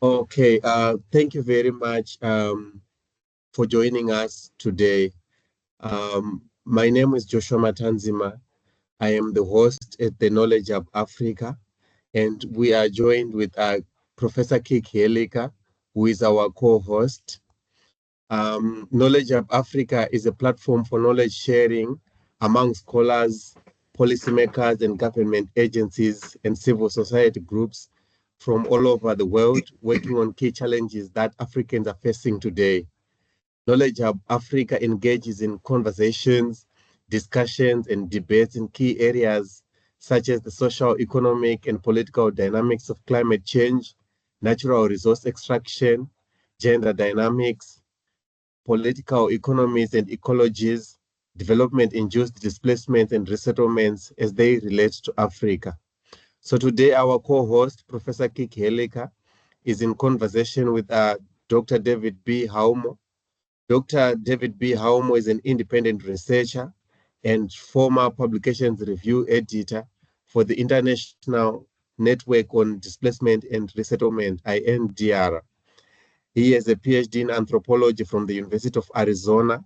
Okay, thank you very much for joining us today. My name is Joshua Matanzima. I am the host at the Knowledge Hub Africa, and we are joined with Professor KIRK, who is our co-host. Knowledge Hub Africa is a platform for knowledge sharing among scholars, policymakers, and government agencies and civil society groups from all over the world working on key challenges that Africans are facing today. Knowledge Hub Africa engages in conversations, discussions, and debates in key areas such as the social, economic, and political dynamics of climate change, natural resource extraction, gender dynamics, political economies and ecologies, development-induced displacements and resettlements as they relate to Africa. So today our co-host, Professor KIRK, is in conversation with Dr. David B. Halmo. Dr. David B. Halmo is an independent researcher and former publications review editor for the International Network on Displacement and Resettlement, INDR. He has a PhD in anthropology from the University of Arizona.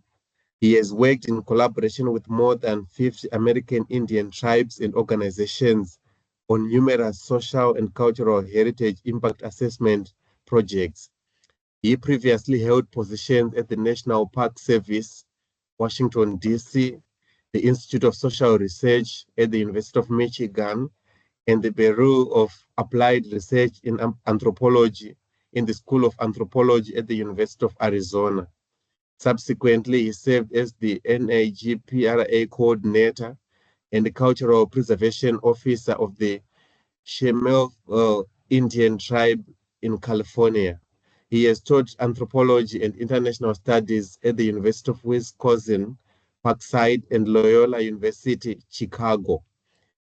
He has worked in collaboration with more than 50 American Indian tribes and organizations on numerous social and cultural heritage impact assessment projects. He previously held positions at the National Park Service, Washington, D.C., the Institute of Social Research at the University of Michigan, and the Bureau of Applied Research in Anthropology in the School of Anthropology at the University of Arizona. Subsequently, he served as the NAGPRA coordinator and the cultural preservation officer of the Chemel Indian tribe in California. He has taught anthropology and international studies at the University of Wisconsin, Parkside, and Loyola University, Chicago.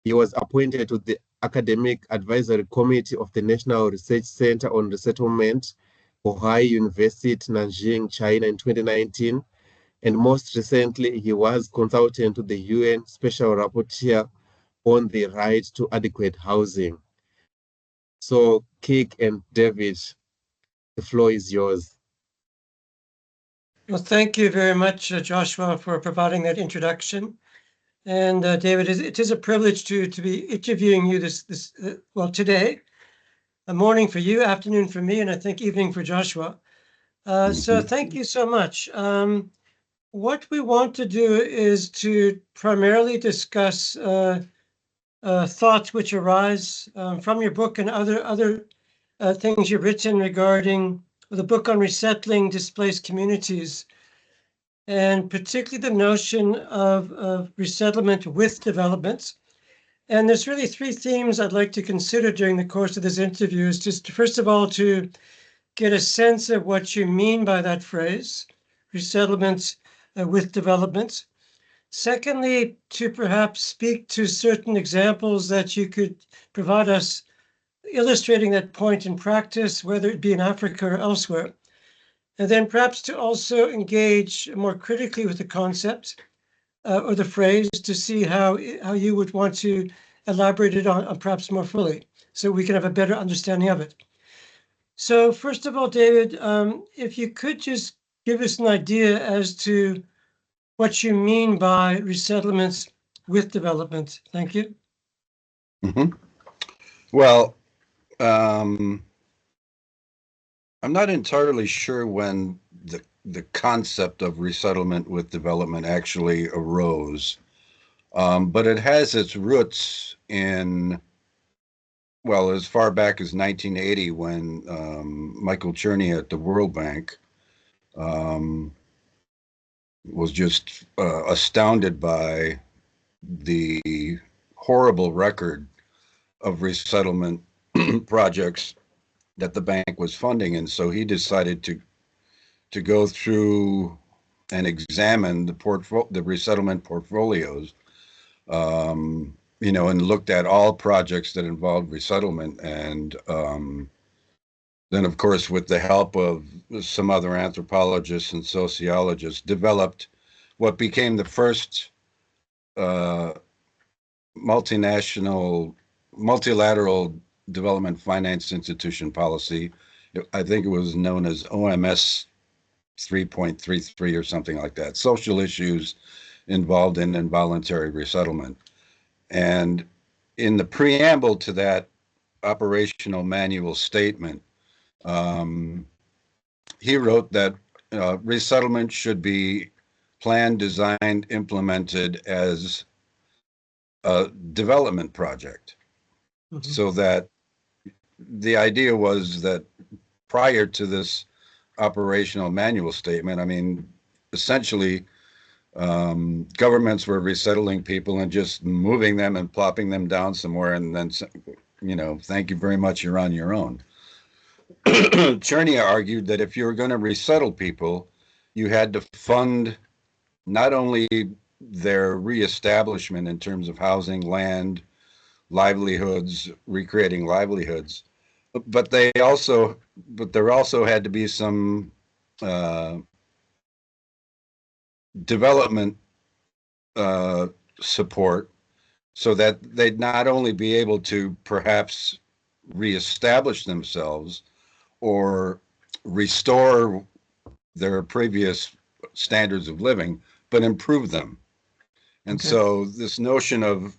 He was appointed to the Academic Advisory Committee of the National Research Center on Resettlement, Ohio University, Nanjing, China in 2019. And most recently, he was consultant to the UN Special Rapporteur on the right to adequate housing. So, KIRK and David, the floor is yours. Well, thank you very much, Joshua, for providing that introduction. And David, it is a privilege to be interviewing you today, a morning for you, afternoon for me, and I think evening for Joshua. So thank you so much. What we want to do is to primarily discuss thoughts which arise from your book and other things you've written regarding the book on resettling displaced communities, and particularly the notion of resettlement with development. And there's really three themes I'd like to consider during the course of this interview. Is just first of all to get a sense of what you mean by that phrase, resettlement with development. Secondly, to perhaps speak to certain examples that you could provide us illustrating that point in practice, whether it be in Africa or elsewhere. And then perhaps to also engage more critically with the concept or the phrase to see how you would want to elaborate it on perhaps more fully so we can have a better understanding of it. So first of all, David, if you could just give us an idea as to what you mean by resettlements with development. Thank you. Well, I'm not entirely sure when the concept of resettlement with development actually arose, but it has its roots in, well, as far back as 1980 when Michael Cherney at the World Bank was just astounded by the horrible record of resettlement projects that the bank was funding, and so he decided to go through and examine the resettlement portfolios, and looked at all projects that involved resettlement, and then, of course, with the help of some other anthropologists and sociologists, developed what became the first multilateral development finance institution policy I think it was known as OMS 3.33 or something like that, social issues involved in involuntary resettlement. And in the preamble to that operational manual statement, um, he wrote that resettlement should be planned, designed, implemented as a development project. So that the idea was that prior to this operational manual statement, I mean, essentially, governments were resettling people and just moving them and plopping them down somewhere, and then, thank you very much, you're on your own. Chernia argued that if you were going to resettle people, you had to fund not only their reestablishment in terms of housing, land, livelihoods, recreating livelihoods, but there also had to be some uh, development support so that they'd not only be able to perhaps reestablish themselves or restore their previous standards of living, but improve them. And so this notion of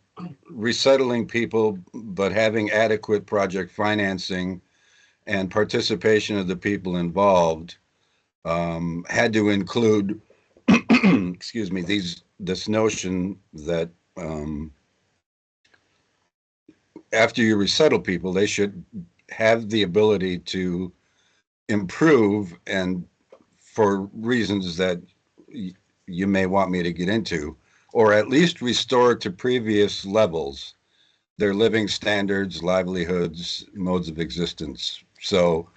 resettling people, but having adequate project financing and participation of the people involved had to include, excuse me, this notion that after you resettle people, they should have the ability to improve, and for reasons that you may want me to get into, or at least restore to previous levels their living standards, livelihoods, modes of existence. So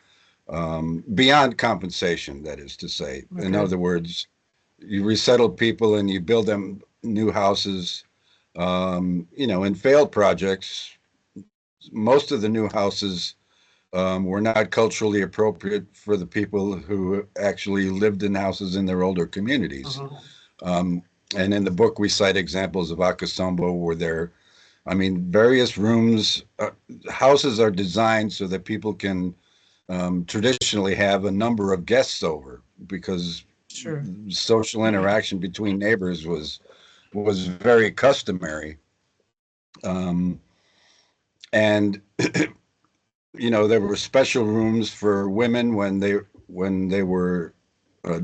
beyond compensation, that is to say. In other words, you resettle people and you build them new houses. In failed projects, most of the new houses were not culturally appropriate for the people who actually lived in houses in their older communities. And in the book, we cite examples of Akasombo where various rooms, houses are designed so that people can traditionally have a number of guests over, because social interaction between neighbors was very customary. And there were special rooms for women when they were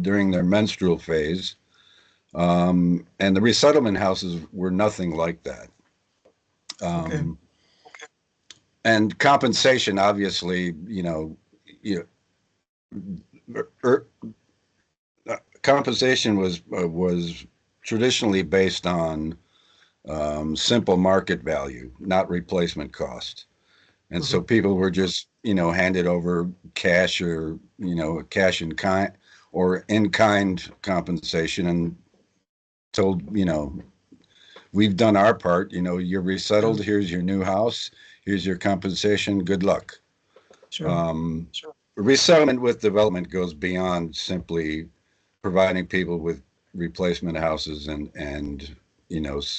during their menstrual phase, and the resettlement houses were nothing like that. And compensation, obviously, compensation was traditionally based on simple market value, not replacement cost. And so people were just, handed over cash or, cash in kind or in kind compensation and told, we've done our part, you're resettled, here's your new house, here's your compensation, good luck. Resettlement with development goes beyond simply providing people with replacement houses and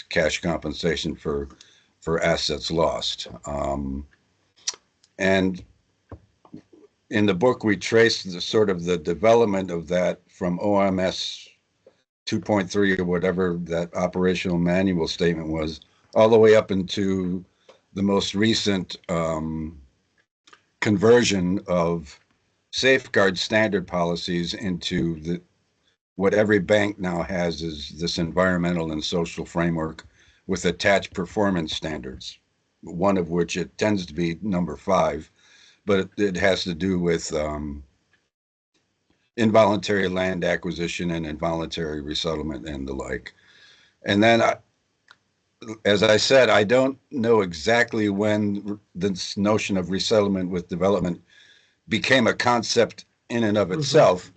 cash compensation for assets lost. And in the book, we traced the sort of the development of that from OMS 2.3 or whatever that operational manual statement was, all the way up into the most recent conversion of safeguard standard policies into what every bank now has is this environmental and social framework with attached performance standards, one of which it tends to be number 5, but it has to do with involuntary land acquisition and involuntary resettlement and the like. And then, as I said, I don't know exactly when this notion of resettlement with development became a concept in and of itself.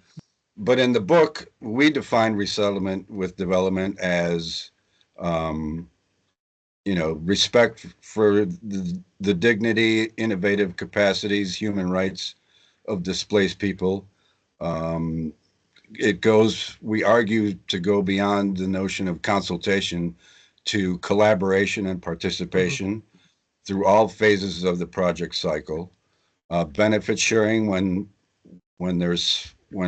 But in the book, we define resettlement with development as, respect for the dignity, innovative capacities, human rights of displaced people. We argue to go beyond the notion of consultation to collaboration and participation through all phases of the project cycle. benefit sharing when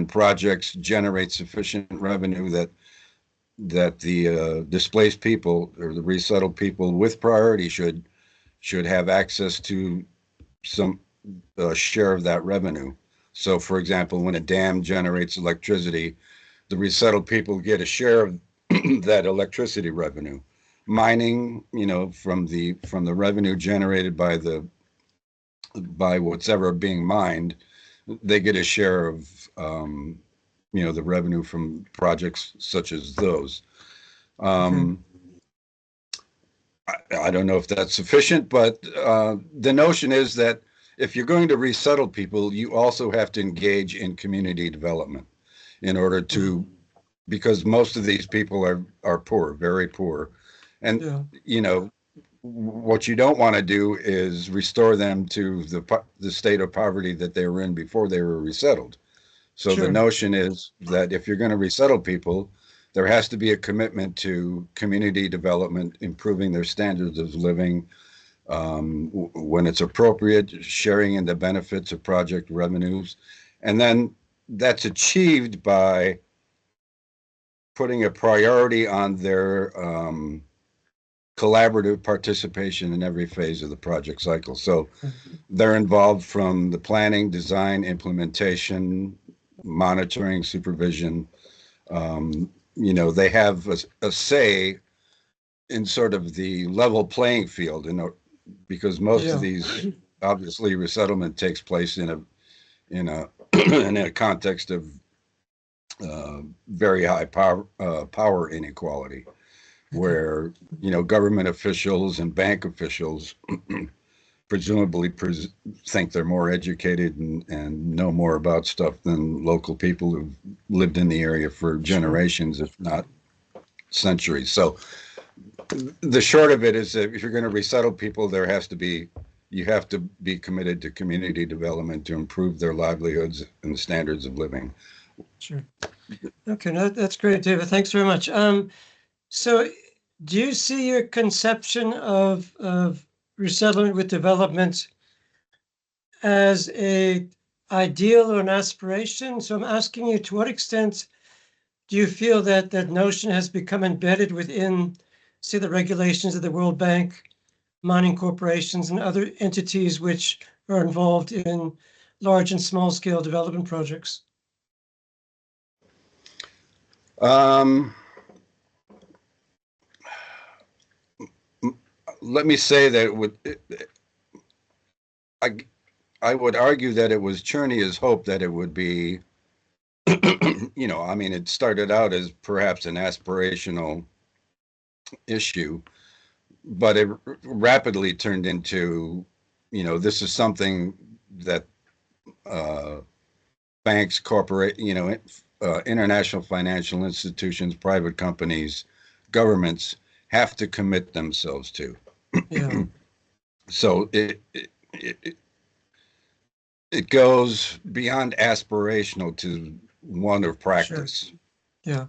projects generate sufficient revenue that the displaced people or the resettled people with priority should have access to some share of that revenue. So, for example, when a dam generates electricity, the resettled people get a share of that electricity revenue. Mining, from the revenue generated by what's ever being mined, they get a share of the revenue from projects such as those. I don't know if that's sufficient, but the notion is that if you're going to resettle people, you also have to engage in community development in order to, because most of these people are poor, very poor. And, what you don't want to do is restore them to the state of poverty that they were in before they were resettled. So the notion is that if you're going to resettle people, there has to be a commitment to community development, improving their standards of living, when it's appropriate, sharing in the benefits of project revenues. And then that's achieved by putting a priority on their collaborative participation in every phase of the project cycle. So they're involved from the planning, design, implementation, monitoring, supervision. They have a say in sort of the level playing field, because most of these, obviously, resettlement takes place in a in a context of very high power inequality, where government officials and bank officials presumably think they're more educated and know more about stuff than local people who've lived in the area for generations, if not centuries. So the short of it is that if you're going to resettle people, you have to be committed to community development to improve their livelihoods and standards of living. Sure. Okay, no, that's great, David. Thanks very much. So do you see your conception of resettlement with development as a ideal or an aspiration? So I'm asking you, to what extent do you feel that that notion has become embedded within, say, the regulations of the World Bank, mining corporations, and other entities which are involved in large and small scale development projects? Let me say that I would argue that it was Czernia's hope that it would be, it started out as perhaps an aspirational issue, but it rapidly turned into, this is something that banks, international financial institutions, private companies, governments have to commit themselves to. Yeah. So it goes beyond aspirational to one of practice,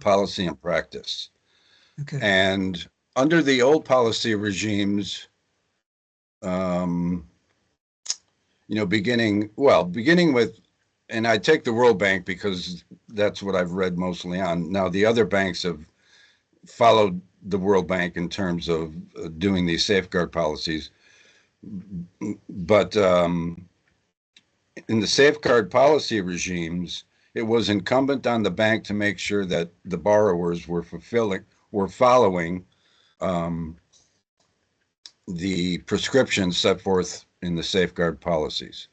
policy and practice. Okay. And under the old policy regimes, beginning with, and I take the World Bank because that's what I've read mostly on. Now, the other banks have followed the World Bank in terms of doing these safeguard policies. But in the safeguard policy regimes, it was incumbent on the bank to make sure that the borrowers were following the prescriptions set forth in the safeguard policies.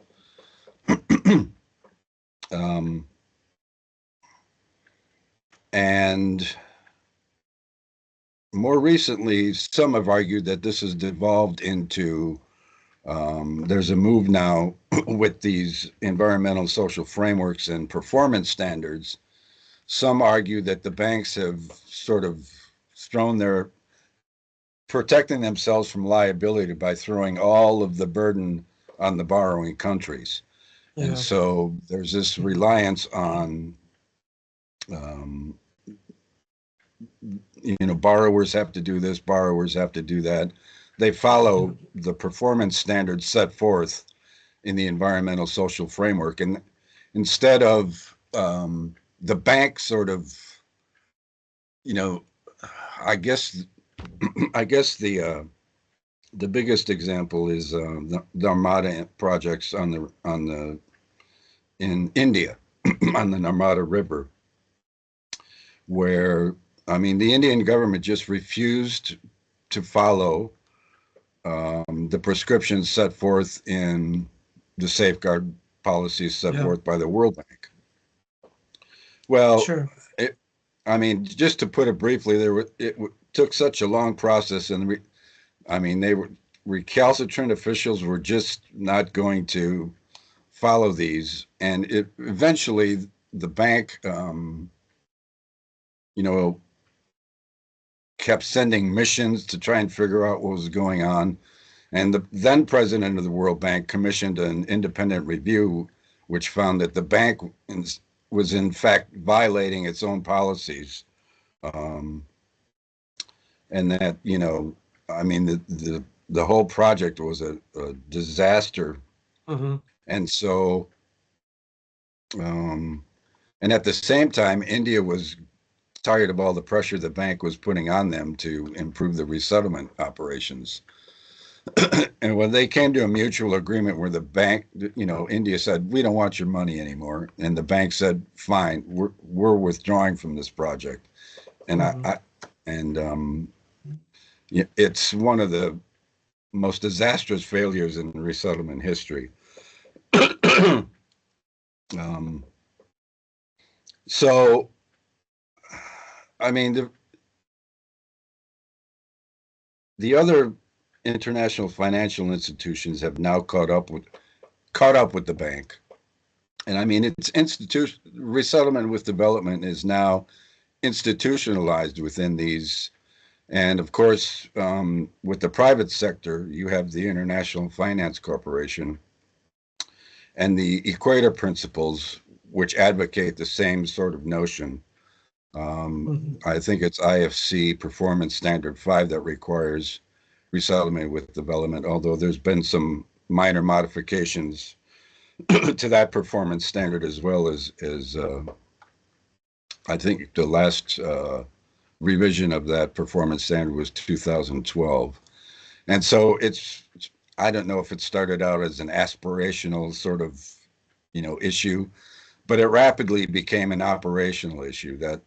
And more recently, some have argued that this has devolved into, there's a move now with these environmental social frameworks and performance standards. Some argue that the banks have sort of protecting themselves from liability by throwing all of the burden on the borrowing countries. Yeah. And so there's this reliance on, borrowers have to do this, borrowers have to do that. They follow the performance standards set forth, in the environmental social framework. And instead of the bank sort of, you know, I guess I guess the biggest example is the Narmada projects on the in India on the Narmada River, where I mean the Indian government just refused to follow the prescriptions set forth in the safeguard policies set Yeah, forth by the World Bank. Well, sure. I mean, just to put it briefly, took such a long process, and I mean, they were recalcitrant officials were just not going to follow these, and eventually the bank, you know, kept sending missions to try and figure out what was going on. And the then president of the World Bank commissioned an independent review, which found that the bank was in fact violating its own policies, um, and that I mean the whole project was a disaster. Hmm. And so, um, and at the same time, India was tired of all the pressure the bank was putting on them to improve the resettlement operations. And when they came to a mutual agreement where the bank, India said, we don't want your money anymore. And the bank said, fine, we're withdrawing from this project. And Hmm. it's one of the most disastrous failures in resettlement history. um, so, I mean, the other international financial institutions have now caught up with the bank. And I mean, it's resettlement with development is now institutionalized within these. And of course, with the private sector, you have the International Finance Corporation and the Equator Principles, which advocate the same sort of notion. Hmm. I think it's IFC Performance Standard 5 that requires resettlement with development, although there's been some minor modifications to that performance standard, as well as I think the last revision of that performance standard was 2012. And so I don't know if it started out as an aspirational sort of, issue, but it rapidly became an operational issue that,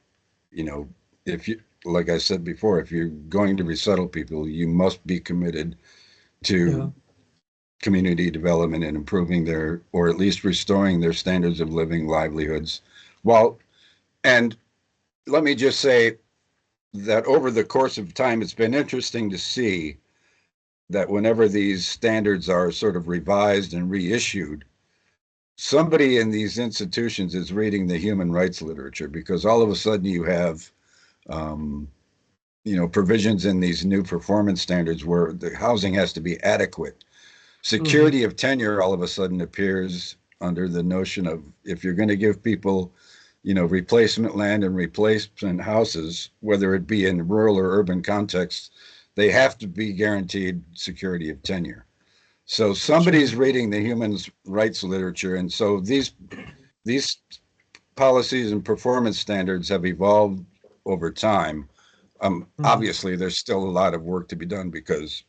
you know, if you, like I said before, if you're going to resettle people, you must be committed Yeah. to community development and improving their, or at least restoring their standards of living, livelihoods. Well, and let me just say that over the course of time, it's been interesting to see that whenever these standards are sort of revised and reissued, somebody in these institutions is reading the human rights literature, because all of a sudden you have, um, provisions in these new performance standards where the housing has to be adequate. Hmm. Security of tenure all of a sudden appears under the notion of, if you're going to give people, replacement land and replacement houses, whether it be in rural or urban contexts, they have to be guaranteed security of tenure. So somebody's Sure. reading the human rights literature, and so these policies and performance standards have evolved over time. Hmm. Obviously, there's still a lot of work to be done, because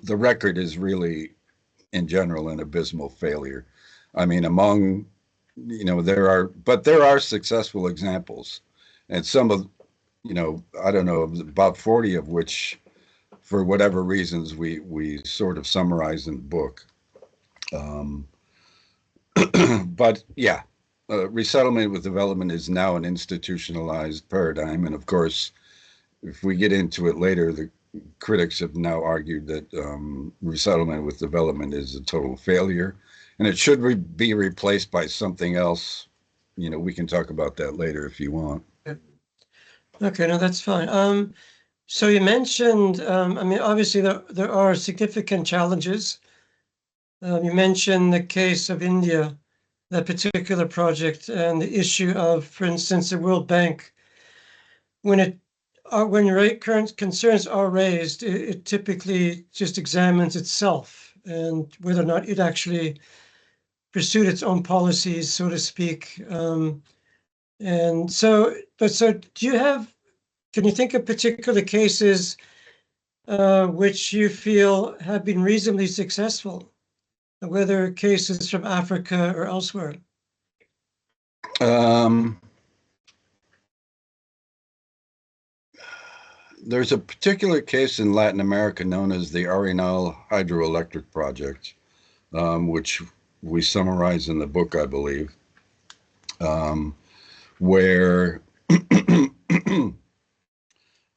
the record is really, in general, an abysmal failure. I mean, there are successful examples, and some of, I don't know, about 40 of which, for whatever reasons, we sort of summarize in the book. Um, but yeah, resettlement with development is now an institutionalized paradigm, and of course, if we get into it later, the critics have now argued that resettlement with development is a total failure, and it should be replaced by something else. We can talk about that later if you want. Yeah. Okay, no, that's fine. So you mentioned, I mean, obviously there are significant challenges. You mentioned the case of India, that particular project, and the issue of, for instance, the World Bank. When current concerns are raised, it typically just examines itself and whether or not it actually pursued its own policies, so to speak. And so, do you have, can you think of particular cases which you feel have been reasonably successful, whether cases from Africa or elsewhere? There's a particular case in Latin America known as the Arenal hydroelectric project, which we summarize in the book, I believe, where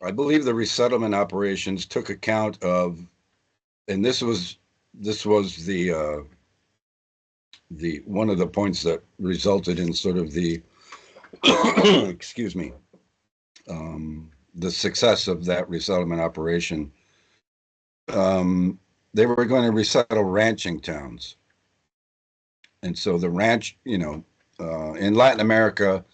I believe the resettlement operations took account of, and this was the one of the points that resulted in sort of the excuse me, the success of that resettlement operation. They were going to resettle ranching towns, and so the ranch, in Latin America,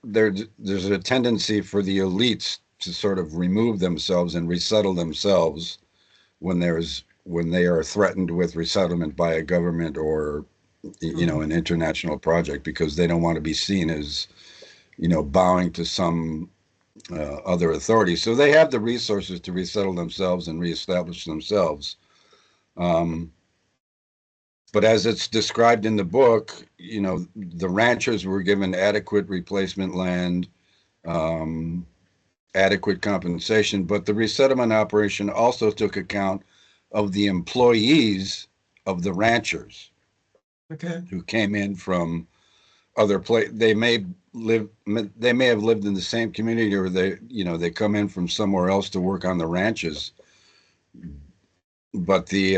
there's a tendency for the elites to sort of remove themselves and resettle themselves when they are threatened with resettlement by a government or an international project, because they don't want to be seen as bowing to some other authority. So they have the resources to resettle themselves and reestablish themselves. But as it's described in the book, the ranchers were given adequate replacement land, adequate compensation, but the resettlement operation also took account of the employees of the ranchers, Okay. who came in from other places. They may have lived in the same community, or they come in from somewhere else to work on the ranches. But the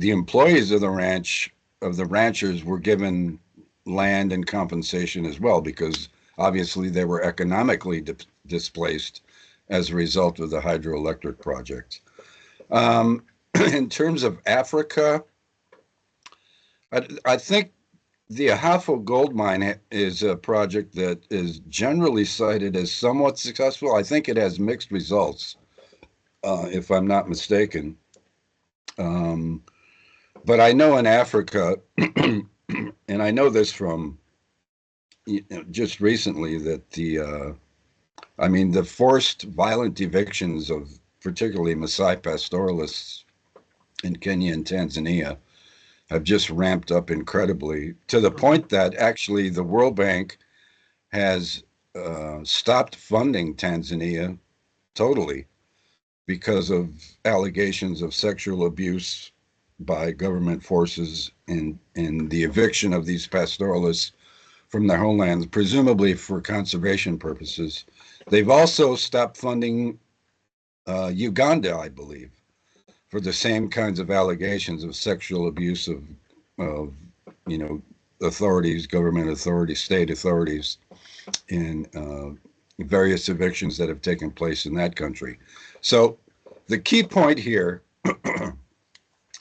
employees of the ranchers were given land and compensation as well, because obviously they were economically displaced as a result of the hydroelectric project. In terms of Africa, I think the Ahafo gold mine is a project that is generally cited as somewhat successful. I think it has mixed results, if I'm not mistaken. But I know in Africa, and I know this from just recently, that the forced violent evictions of particularly Maasai pastoralists in Kenya and Tanzania have just ramped up incredibly, to the point that actually the World Bank has stopped funding Tanzania totally because of allegations of sexual abuse by government forces in the eviction of these pastoralists from their homelands, presumably for conservation purposes. They've also stopped funding Uganda, I believe, for the same kinds of allegations of sexual abuse of authorities, government authorities, state authorities, in various evictions that have taken place in that country. So the key point here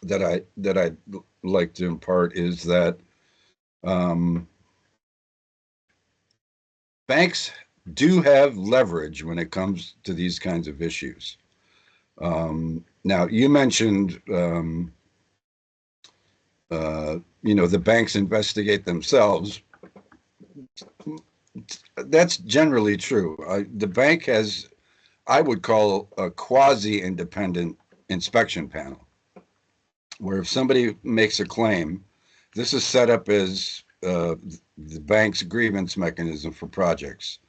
that I'd like to impart is that banks do have leverage when it comes to these kinds of issues. Now, you mentioned, the banks investigate themselves. That's generally true. The bank has, I would call, a quasi-independent inspection panel, where if somebody makes a claim, this is set up as the bank's grievance mechanism for projects.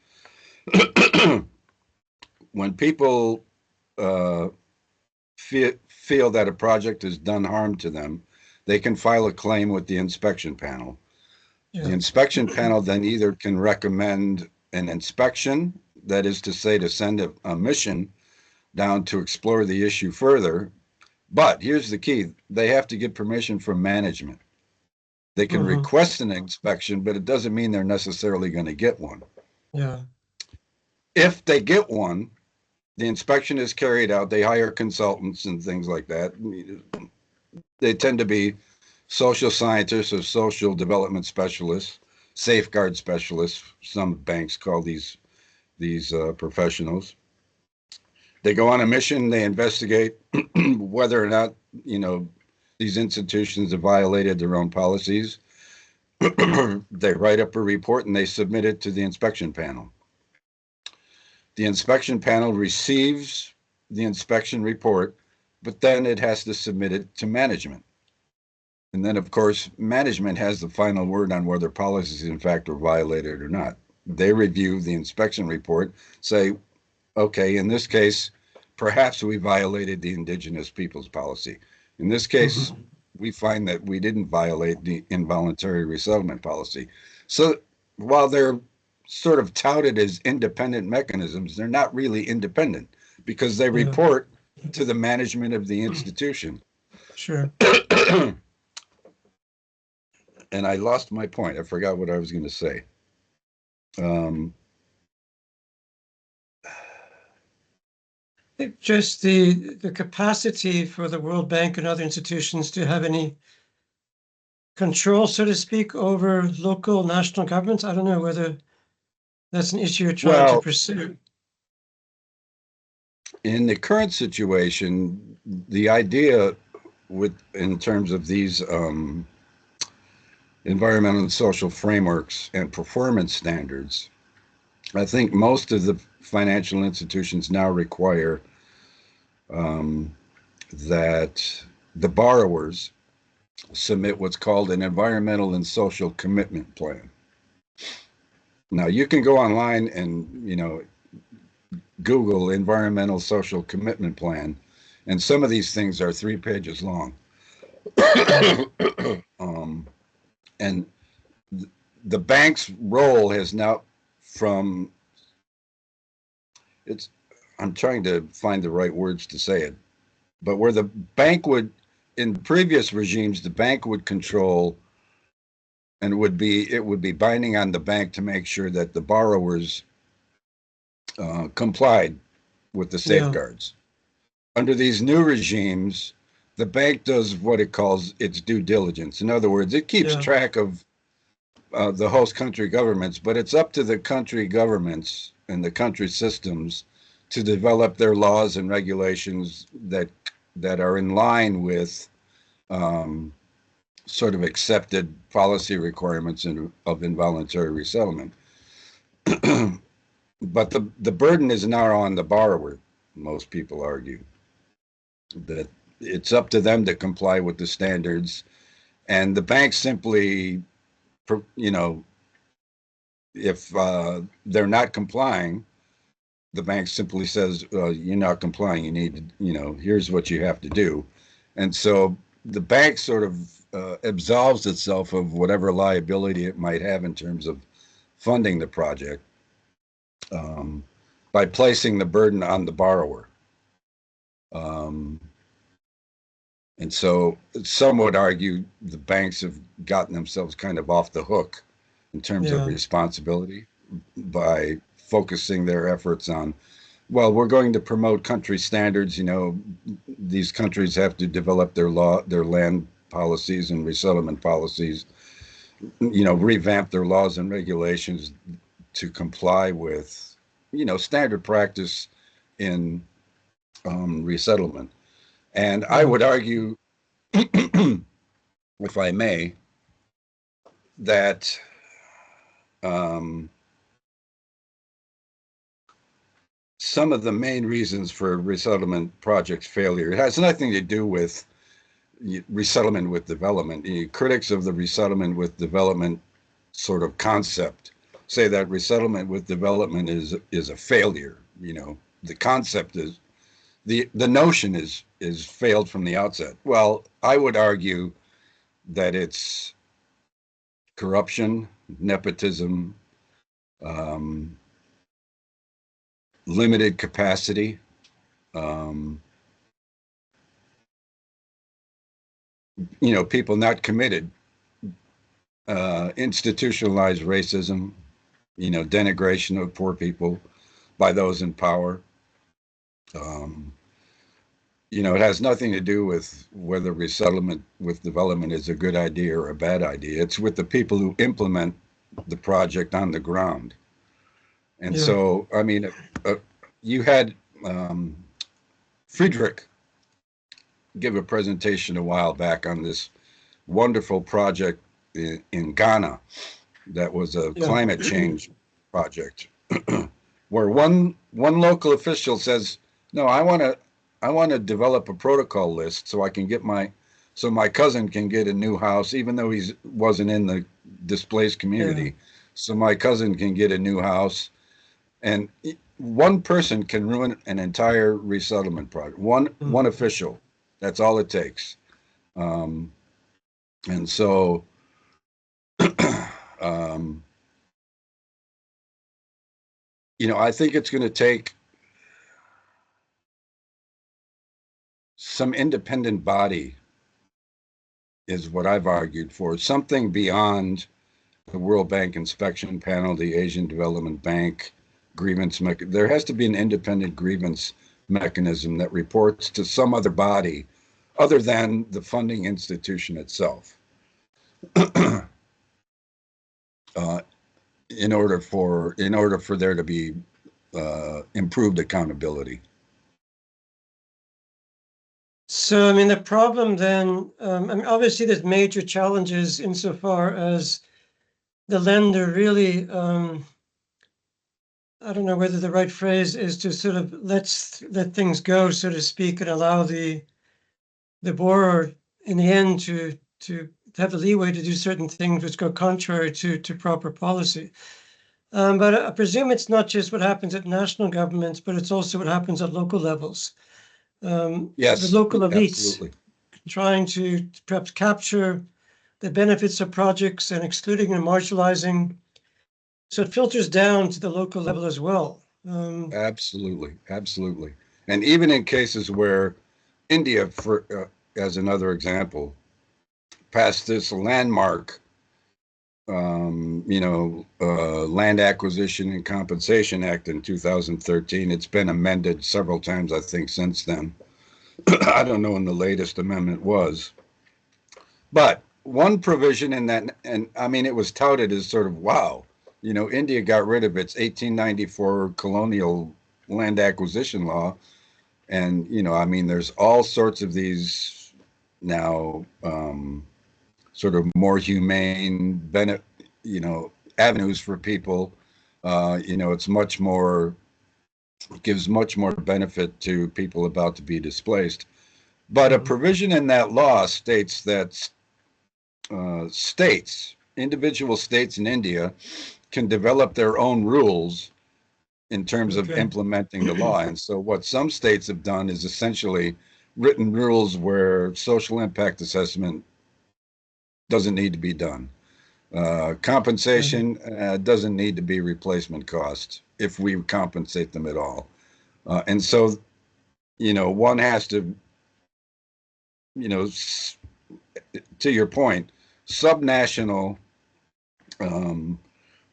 When people feel that a project has done harm to them, they can file a claim with the inspection panel. Yeah. The inspection panel then either can recommend an inspection, that is to say, to send a mission down to explore the issue further. But here's the key: they have to get permission from management. They can request an inspection, but it doesn't mean they're necessarily going to get one. Yeah. If they get one, the inspection is carried out. They hire consultants and things like that. They tend to be social scientists or social development specialists, safeguard specialists. Some banks call these professionals. They go on a mission, they investigate whether or not, these institutions have violated their own policies. They write up a report and they submit it to the inspection panel. The inspection panel receives the inspection report, but then it has to submit it to management. And then, of course, management has the final word on whether policies, in fact, are violated or not. They review the inspection report, say, okay, in this case, perhaps we violated the indigenous people's policy. In this case, we find that we didn't violate the involuntary resettlement policy. So while they're sort of touted as independent mechanisms, they're not really independent because they report to the management of the institution. Sure. And I lost my point. I forgot what I was going to say. Just the capacity for the World Bank and other institutions to have any control, so to speak, over local national governments. I don't know whether that's an issue you're trying to pursue. In the current situation, the idea in terms of these environmental and social frameworks and performance standards, I think most of the financial institutions now require that the borrowers submit what's called an environmental and social commitment plan. Now, you can go online and, Google environmental social commitment plan, and some of these things are 3 pages long. And the bank's role has now I'm trying to find the right words to say it, but where the bank would, in previous regimes, the bank would control and it would be binding on the bank to make sure that the borrowers complied with the safeguards. Under these new regimes, the bank does what it calls its due diligence. In other words, it keeps track of the host country governments, but it's up to the country governments and the country systems to develop their laws and regulations that are in line with sort of accepted policy requirements of involuntary resettlement. But the burden is now on the borrower, most people argue, that it's up to them to comply with the standards, and the bank simply, if they're not complying, the bank simply says, you're not complying, you need to, here's what you have to do. And so the bank sort of absolves itself of whatever liability it might have in terms of funding the project by placing the burden on the borrower. And so some would argue the banks have gotten themselves kind of off the hook in terms of responsibility by focusing their efforts on, well, we're going to promote country standards. These countries have to develop their land policies and resettlement policies, revamp their laws and regulations to comply with, standard practice in resettlement. And I would argue, if I may, that some of the main reasons for resettlement projects failure, it has nothing to do with resettlement with development. Critics of the resettlement with development sort of concept say that resettlement with development is a failure. The concept is, the notion is failed from the outset. Well, I would argue that it's corruption, nepotism, limited capacity, people not committed, institutionalized racism, denigration of poor people by those in power. It has nothing to do with whether resettlement with development is a good idea or a bad idea. It's with the people who implement the project on the ground. And so, you had Friedrich gave a presentation a while back on this wonderful project in Ghana that was a climate change project, where one local official says, "No, I want to develop a protocol list so I can get my cousin can get a new house, even though he wasn't in the displaced community. Yeah. So my cousin can get a new house." And one person can ruin an entire resettlement project. One official. That's all it takes. And so, I think it's going to take some independent body, is what I've argued for, something beyond the World Bank Inspection Panel, the Asian Development Bank grievance mechanism. There has to be an independent grievance mechanism that reports to some other body other than the funding institution itself. In order for there to be improved accountability. So, I mean, the problem then, obviously there's major challenges insofar as the lender really, I don't know whether the right phrase is to sort of let things go, so to speak, and allow the borrower in the end to have the leeway to do certain things which go contrary to proper policy. But I presume it's not just what happens at national governments, but it's also what happens at local levels. Yes, the local elites absolutely. Trying to perhaps capture the benefits of projects and excluding and marginalizing. So it filters down to the local level as well. Absolutely. And even in cases where India, as another example, passed this landmark, Land Acquisition and Compensation Act in 2013. It's been amended several times, I think, since then. I don't know when the latest amendment was. But one provision in that, and I mean, it was touted as sort of, wow, India got rid of its 1894 colonial land acquisition law. And, there's all sorts of these now sort of more humane avenues for people. It's much more, gives much more benefit to people about to be displaced. But a provision in that law states that individual states in India can develop their own rules in terms of implementing the law. And so what some states have done is essentially written rules where social impact assessment doesn't need to be done. Compensation doesn't need to be replacement cost if we compensate them at all. And so, one has to, to your point, subnational,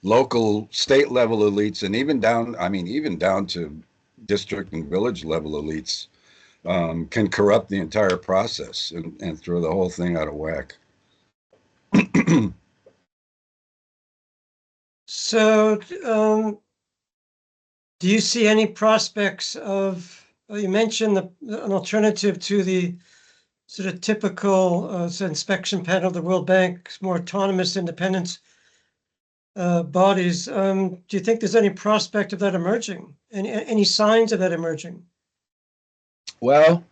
local, state level elites, and even down to district and village level elites can corrupt the entire process and throw the whole thing out of whack. So, do you see any prospects of, you mentioned an alternative to the sort of typical inspection panel of the World Bank's more autonomous, independent bodies. Do you think there's any prospect of that emerging? Any signs of that emerging? Well,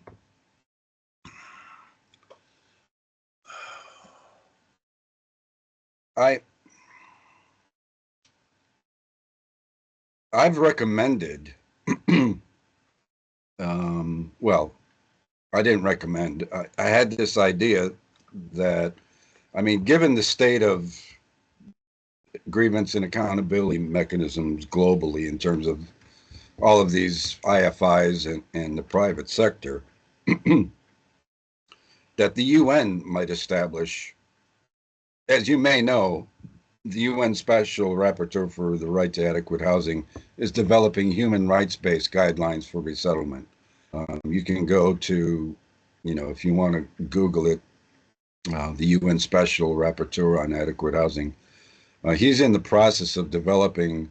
I've recommended, well, I didn't recommend, I had this idea that, given the state of grievance and accountability mechanisms globally in terms of all of these IFIs and the private sector, that the UN might establish, as you may know, the UN Special Rapporteur for the Right to Adequate Housing is developing human rights-based guidelines for resettlement. You can go to, if you want to Google it, the UN Special Rapporteur on Adequate Housing. He's in the process of developing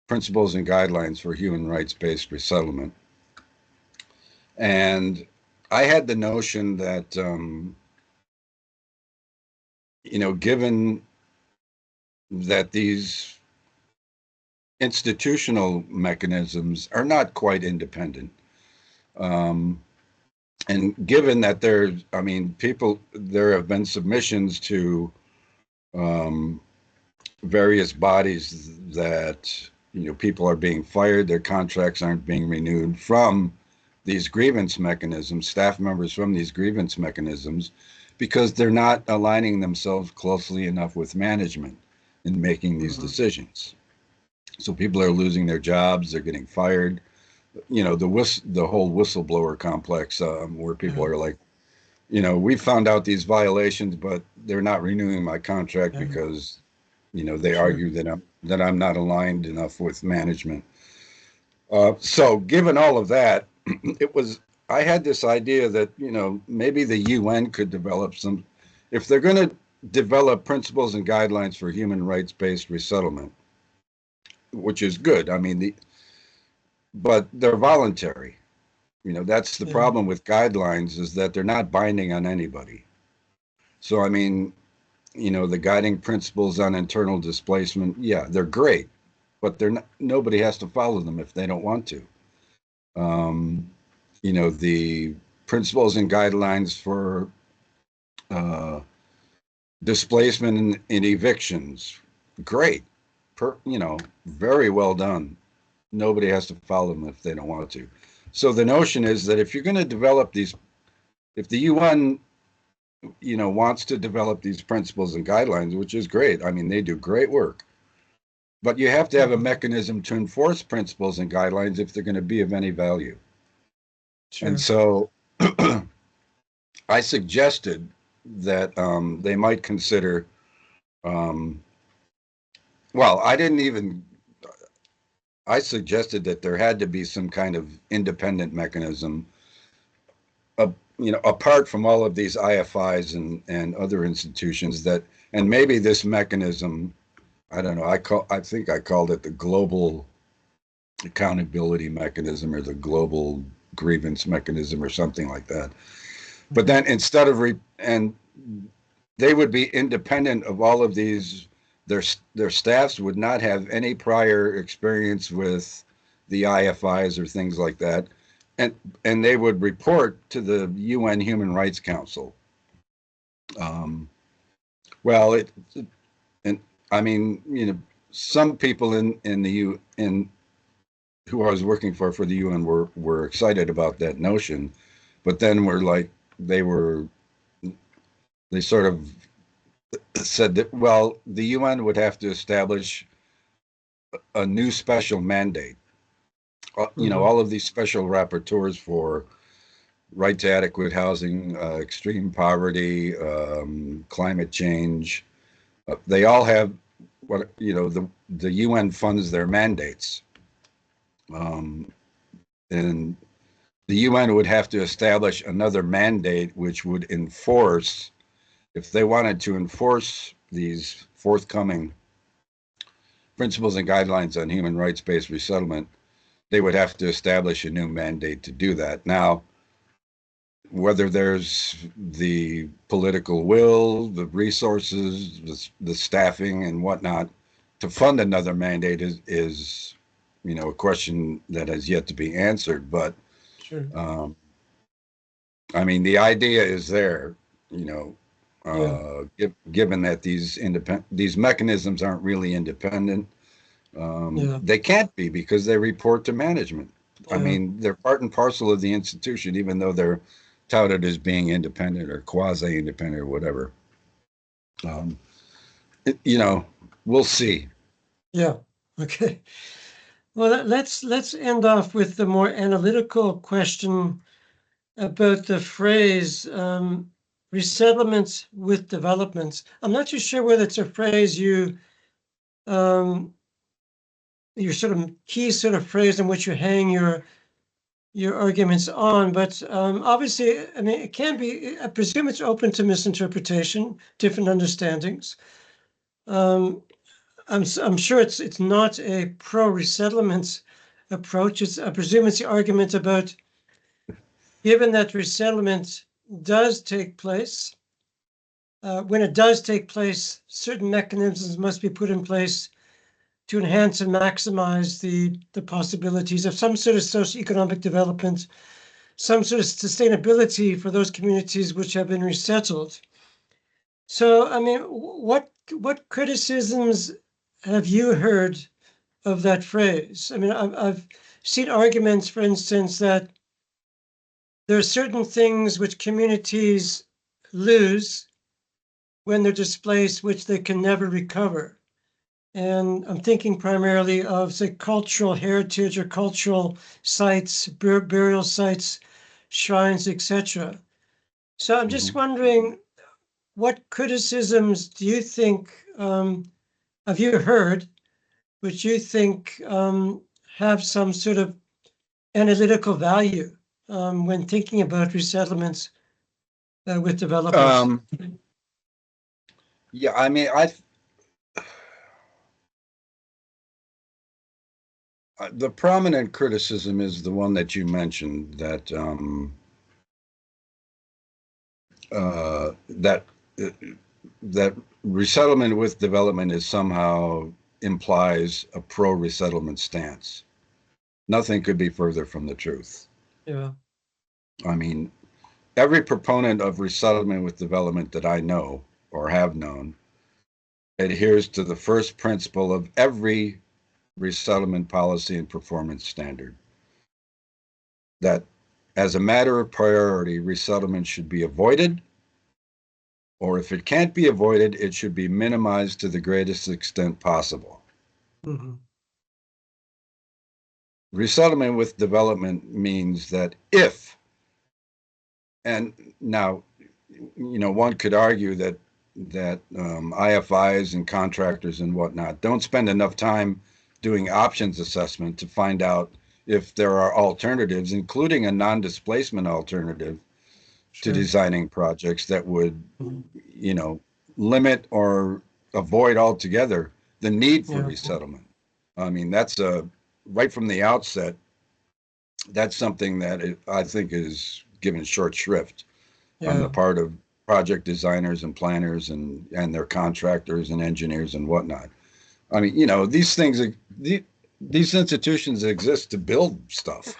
principles and guidelines for human rights-based resettlement. And I had the notion that, given that these institutional mechanisms are not quite independent, and given that there have been submissions to various bodies that, people are being fired, their contracts aren't being renewed from these grievance mechanisms, staff members from these grievance mechanisms, because they're not aligning themselves closely enough with management in making these decisions. So people are losing their jobs, they're getting fired. The whole whistleblower complex, where people are like, we found out these violations, but they're not renewing my contract because, they argue that I'm not aligned enough with management. So given all of that, I had this idea that, maybe the UN could develop if they're going to develop principles and guidelines for human rights-based resettlement, which is good. But they're voluntary. That's the problem with guidelines, is that they're not binding on anybody. So, the guiding principles on internal displacement, yeah, they're great, but nobody has to follow them if they don't want to. The principles and guidelines for displacement and evictions, great, very well done. Nobody has to follow them if they don't want to. So the notion is that if you're going to develop these, if the UN, wants to develop these principles and guidelines, which is great. They do great work, but you have to have a mechanism to enforce principles and guidelines if they're going to be of any value. Sure. And so I suggested that they might consider, I suggested that there had to be some kind of independent mechanism, apart from all of these IFIs and other institutions and maybe this mechanism, I don't know, I think I called it the global accountability mechanism or the global grievance mechanism or something like that. But then instead of and they would be independent of all of these, their staffs would not have any prior experience with the IFIs or things like that. And they would report to the UN Human Rights Council. Some people in the UN who I was working for the UN were excited about that notion, but then they sort of said that, well, the UN would have to establish a new special mandate. All of these special rapporteurs for right to adequate housing, extreme poverty, climate change, they all have the UN funds their mandates. And the UN would have to establish another mandate which would enforce, if they wanted to enforce these forthcoming principles and guidelines on human rights-based resettlement, they would have to establish a new mandate to do that. Now, whether there's the political will, the resources, the staffing and whatnot to fund another mandate is a question that has yet to be answered. But sure. The idea is there, given that these mechanisms aren't really independent. They can't be, because they report to management. They're part and parcel of the institution, even though they're touted as being independent or quasi-independent or whatever. We'll see. Yeah. Okay. Well, let's end off with the more analytical question about the phrase resettlements with developments. I'm not too sure whether it's a phrase your sort of key sort of phrase in which you hang your arguments on, but obviously, it can be, I presume it's open to misinterpretation, different understandings. I'm sure it's not a pro-resettlement approach. I presume it's the argument about given that resettlement does take place, when it does take place, certain mechanisms must be put in place to enhance and maximize the possibilities of some sort of socioeconomic development, some sort of sustainability for those communities which have been resettled. So, I mean, what criticisms have you heard of that phrase? I mean, I've seen arguments, for instance, that there are certain things which communities lose when they're displaced, which they can never recover. And I'm thinking primarily of, say, cultural heritage or cultural sites, burial sites, shrines, etc. So I'm just wondering, what criticisms do you think have you heard, which you think have some sort of analytical value when thinking about resettlements with developers? Yeah, I mean, the prominent criticism is the one that you mentioned, that that that resettlement with development is somehow implies a pro-resettlement stance. Nothing could be further from the truth. Yeah. I mean, every proponent of resettlement with development that I know or have known adheres to the first principle of every resettlement policy and performance standard, that as a matter of priority, resettlement should be avoided, or if it can't be avoided, it should be minimized to the greatest extent possible. Mm-hmm. Resettlement with development means that if, and now, one could argue that IFIs and contractors and whatnot don't spend enough time doing options assessment to find out if there are alternatives, including a non-displacement alternative to designing projects that would, limit or avoid altogether the need for resettlement. I mean, that's right from the outset, that's something that I think is given short shrift on the part of project designers and planners and their contractors and engineers and whatnot. I mean, these things, these institutions exist to build stuff.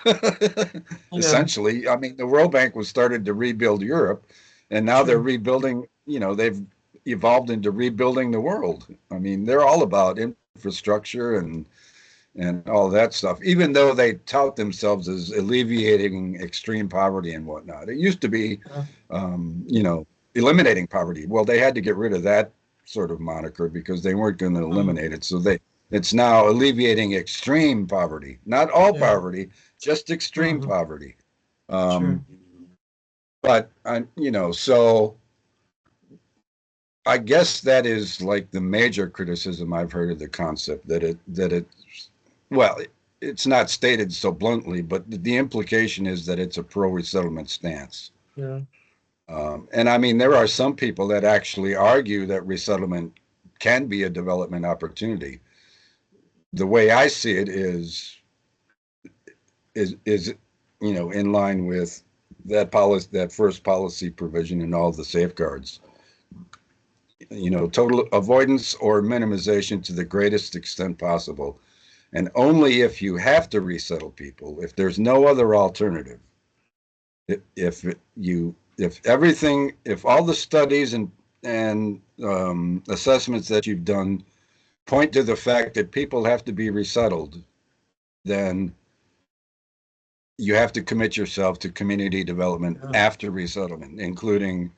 Essentially, I mean, the World Bank was started to rebuild Europe, and now they're rebuilding. They've evolved into rebuilding the world. I mean, they're all about infrastructure and all that stuff, even though they tout themselves as alleviating extreme poverty and whatnot. It used to be, eliminating poverty. Well, they had to get rid of that sort of moniker because they weren't going to eliminate it. So it's now alleviating extreme poverty, not all poverty, just extreme poverty. But, so I guess that is like the major criticism I've heard of the concept, it's not stated so bluntly, but the implication is that it's a pro-resettlement stance. Yeah. And I mean, there are some people that actually argue that resettlement can be a development opportunity. The way I see it is in line with that policy, that first policy provision and all the safeguards. Total avoidance or minimization to the greatest extent possible. And only if you have to resettle people, if there's no other alternative, if all the studies and assessments that you've done point to the fact that people have to be resettled, then you have to commit yourself to community development after resettlement, including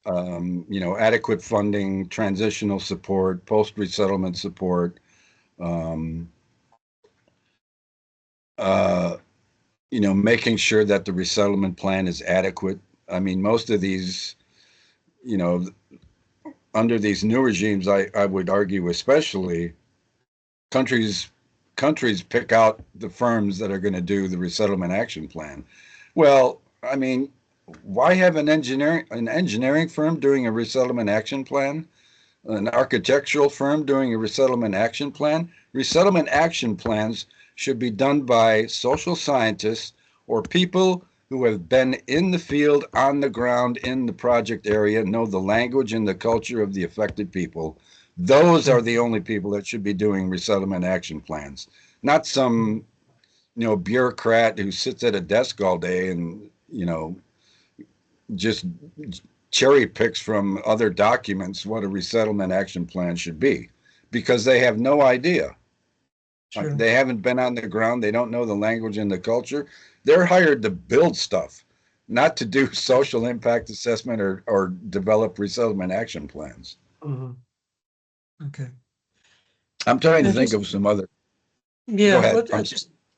adequate funding, transitional support, post-resettlement support, making sure that the resettlement plan is adequate. I mean, most of these, under these new regimes, I would argue, especially countries pick out the firms that are going to do the resettlement action plan. Well, I mean, why have an engineering firm doing a resettlement action plan? An architectural firm doing a resettlement action plan? Resettlement action plans should be done by social scientists or people who have been in the field, on the ground, in the project area, know the language and the culture of the affected people. Those are the only people that should be doing resettlement action plans, not some, bureaucrat who sits at a desk all day and, just cherry picks from other documents what a resettlement action plan should be, because they have no idea. Sure. They haven't been on the ground. They don't know the language and the culture. They're hired to build stuff, not to do social impact assessment or develop resettlement action plans. Mhm. Okay. I'm trying to And think just, of some other. Go yeah, ahead.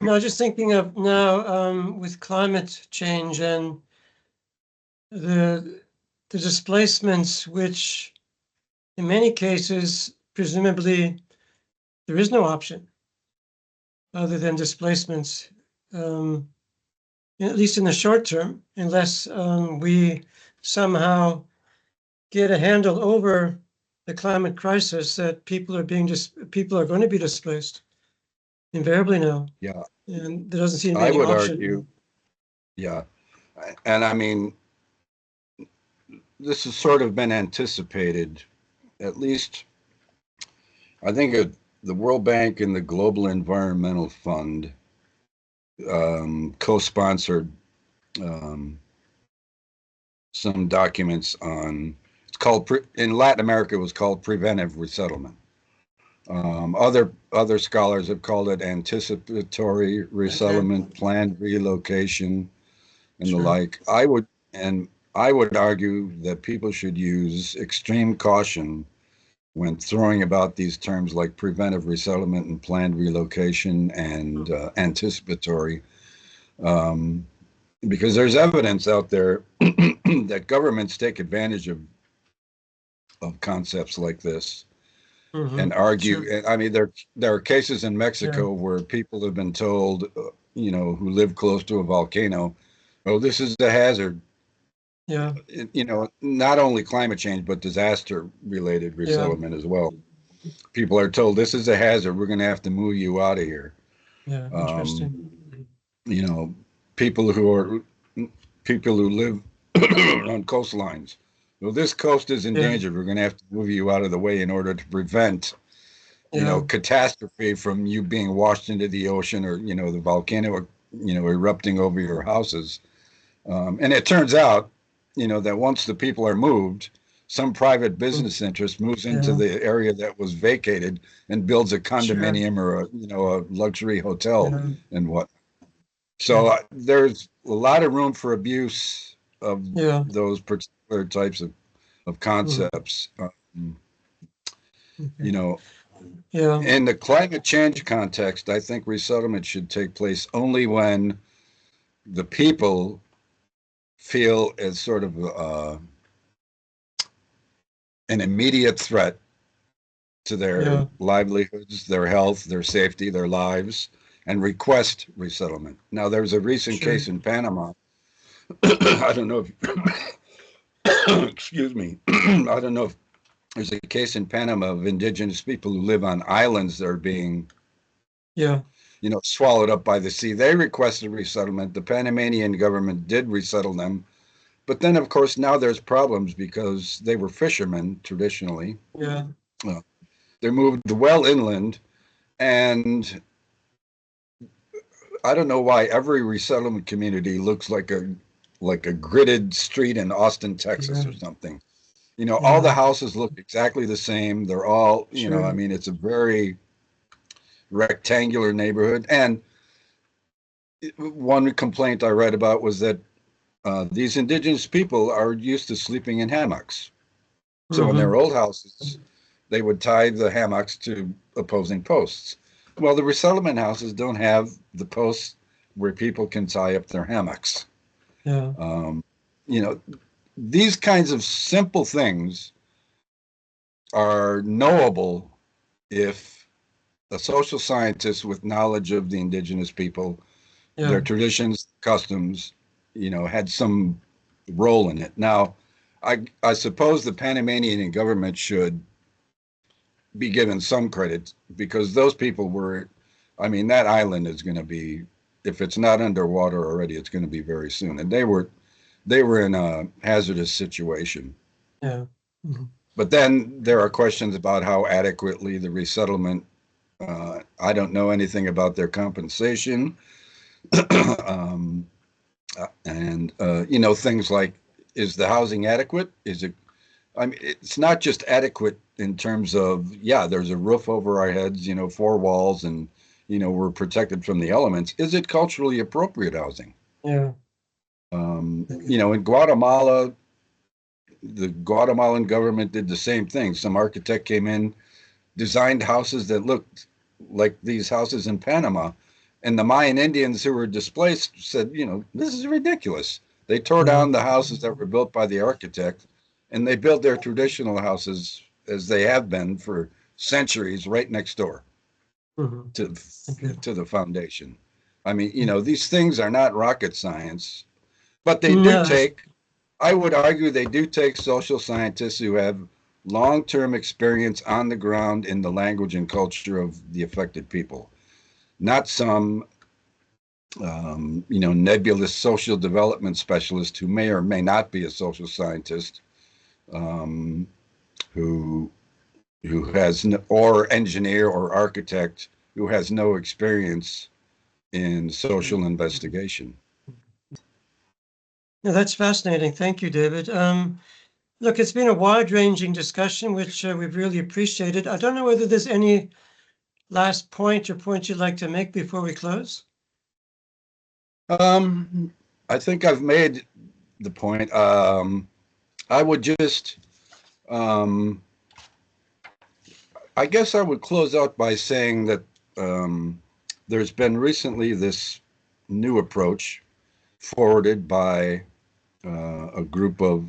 well, just thinking of now with climate change and the displacements, which in many cases, presumably, there is no option other than displacements, at least in the short term, unless we somehow get a handle over the climate crisis that people are going to be displaced invariably now, Yeah, and there doesn't seem to be I any would option. argue. Yeah, and I mean, this has sort of been anticipated, at least. I think the World Bank and the Global Environmental Fund co-sponsored um, some documents on. It's called in Latin America. It was called preventive resettlement. Other scholars have called it anticipatory resettlement, planned relocation, and the Sure. like. I would argue that people should use extreme caution when throwing about these terms like preventive resettlement and planned relocation and anticipatory, um, because there's evidence out there that governments take advantage of concepts like this and argue. Sure. And I mean, there are cases in Mexico where people have been told, who live close to a volcano, oh, this is a hazard. Yeah. Not only climate change, but disaster related Yeah. resettlement as well. People are told this is a hazard. We're going to have to move you out of here. Yeah. Um, Interesting. you know, people who live on coastlines. Well, this coast is Yeah. endangered. We're going to have to move you out of the way in order to prevent, Yeah. catastrophe from you being washed into the ocean or, the volcano, erupting over your houses. And it turns out, that once the people are moved, some private business interest moves into Yeah. the area that was vacated and builds a Sure. condominium or a luxury hotel Yeah. and what. So there's a lot of room for abuse of Yeah. those particular types of concepts. Okay. You know, Yeah. in the climate change context, I think resettlement should take place only when the people feel as sort of an immediate threat to their Yeah. livelihoods, their health, their safety, their lives, and request resettlement. Now, there's a recent Sure. case in Panama. I don't know if, excuse me, I don't know if there's a case in Panama of indigenous people who live on islands that are being, Yeah. swallowed up by the sea. They requested resettlement. The Panamanian government did resettle them. But then, of course, now there's problems because they were fishermen traditionally. Yeah. They moved well inland, and I don't know why every resettlement community looks like a gridded street in Austin, Texas, Yeah. or something. All the Yeah. houses look exactly the same. They're all, I Sure. mean, it's a very rectangular neighborhood. And one complaint I read about was that these indigenous people are used to sleeping in hammocks. So in their old houses, they would tie the hammocks to opposing posts. Well, the resettlement houses don't have the posts where people can tie up their hammocks. Yeah. Um, you know, these kinds of simple things are knowable if a social scientist with knowledge of the indigenous people, Yeah. their traditions, customs, had some role in it. Now, I suppose the Panamanian government should be given some credit because those people were, I mean, that island is going to be if it's not underwater already, it's going to be very soon. And they were in a hazardous situation. Yeah. Mhm. But then there are questions about how adequately the resettlement. I don't know anything about their compensation, um, and things like, is the housing adequate? Is it? I mean, it's not just adequate in terms of, yeah, there's a roof over our heads, four walls, and we're protected from the elements. Is it culturally appropriate housing? Yeah. In Guatemala, the Guatemalan government did the same thing. Some architect came in, designed houses that looked like these houses in Panama. And the Mayan Indians who were displaced said, this is ridiculous. They tore down the houses that were built by the architect, and they built their traditional houses as they have been for centuries right next door Mhm. to, Okay. to the foundation. I mean, these things are not rocket science, but they do No, take, I would argue they do take social scientists who have long-term experience on the ground in the language and culture of the affected people, not some nebulous social development specialist who may or may not be a social scientist, um, who has no, or engineer or architect who has no experience in social investigation. no, that's fascinating. Thank you, David. Look, it's been a wide-ranging discussion, which we've really appreciated. I don't know whether there's any last point or points you'd like to make before we close. I think I've made the point. I would just, um, I guess I would close out by saying that there's been recently this new approach forwarded by a group of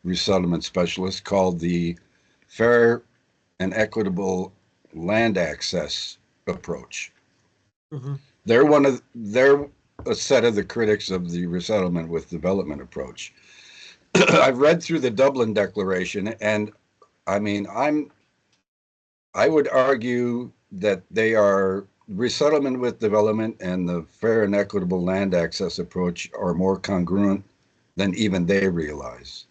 resettlement specialists called the Fair and Equitable Land Access approach. Mhm. They're a set of the critics of the resettlement with development approach. I've read through the Dublin Declaration, and I mean, I would argue that they are resettlement with development and the fair and equitable land access approach are more congruent than even they realize.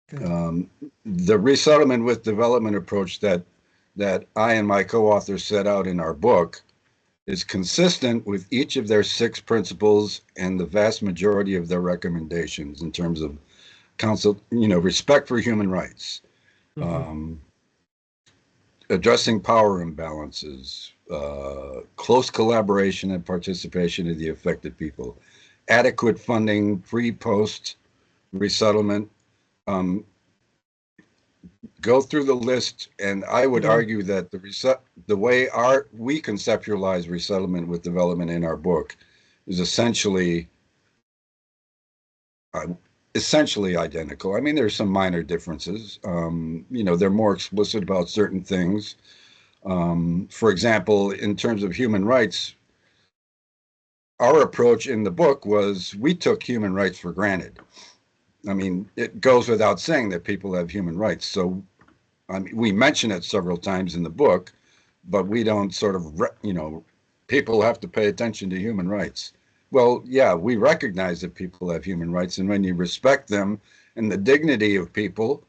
Good. The resettlement with development approach that I and my co-authors set out in our book is consistent with each of their 6 principles and the vast majority of their recommendations in terms of council, respect for human rights, Mhm. addressing power imbalances, close collaboration and participation of the affected people, adequate funding pre-post resettlement. Um, go through the list, and I would argue that the way we conceptualize resettlement with development in our book is uh, essentially identical. I mean, there's some minor differences. They're more explicit about certain things. For example, in terms of human rights, our approach in the book was we took human rights for granted. I mean, it goes without saying that people have human rights. So, I mean, we mention it several times in the book, but we don't sort of, people have to pay attention to human rights. Well, yeah, we recognize that people have human rights, and when you respect them and the dignity of people,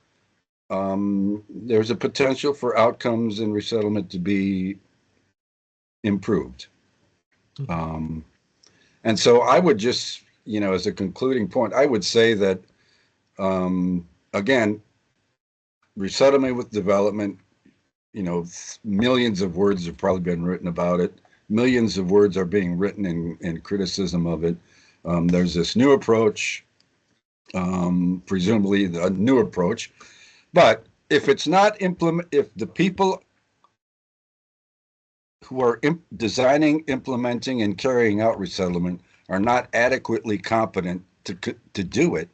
there's a potential for outcomes in resettlement to be improved. Um, and so I would just, as a concluding point, I would say that, again, resettlement with development, millions of words have probably been written about it. Millions of words are being written in criticism of it. There's this new approach, presumably a new approach, but if it's not if the people who are designing, implementing, and carrying out resettlement are not adequately competent to do it,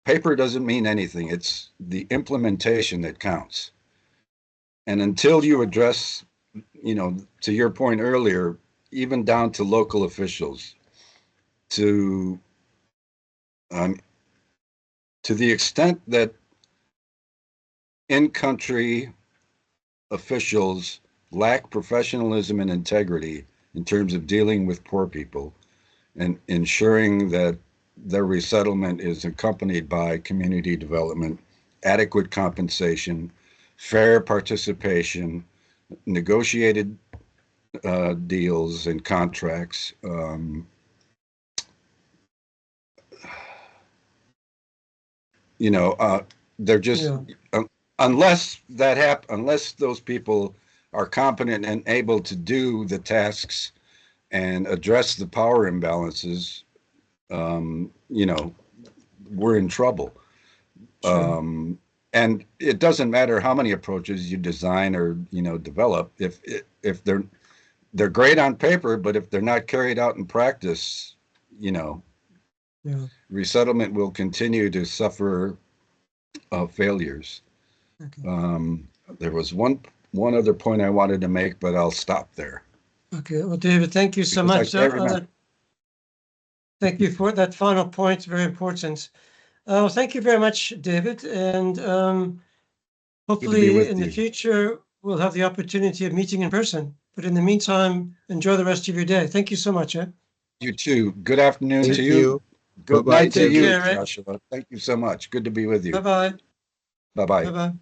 paper doesn't mean anything. It's the implementation that counts. And until you address, to your point earlier, even down to local officials, to um, to the extent that in-country officials lack professionalism and integrity, in terms of dealing with poor people and ensuring that their resettlement is accompanied by community development, adequate compensation, fair participation, negotiated deals and contracts. They're just unless those people are competent and able to do the tasks and address the power imbalances, we're in trouble. Sure. And it doesn't matter how many approaches you design or develop. If they're great on paper, but if they're not carried out in practice, resettlement will continue to suffer failures. Okay. There was one other point I wanted to make, but I'll stop there. Okay. Well, David, thank you so much. Thank you for that final point. Very important. Well, thank you very much, David. And hopefully in the future, we'll have the opportunity of meeting in person. But in the meantime, enjoy the rest of your day. Thank you so much. You too. Good afternoon Thank to you. Good Bye-bye, night to you, care, Joshua. Thank you so much. Good to be with you. Bye-bye. Bye-bye. Bye-bye.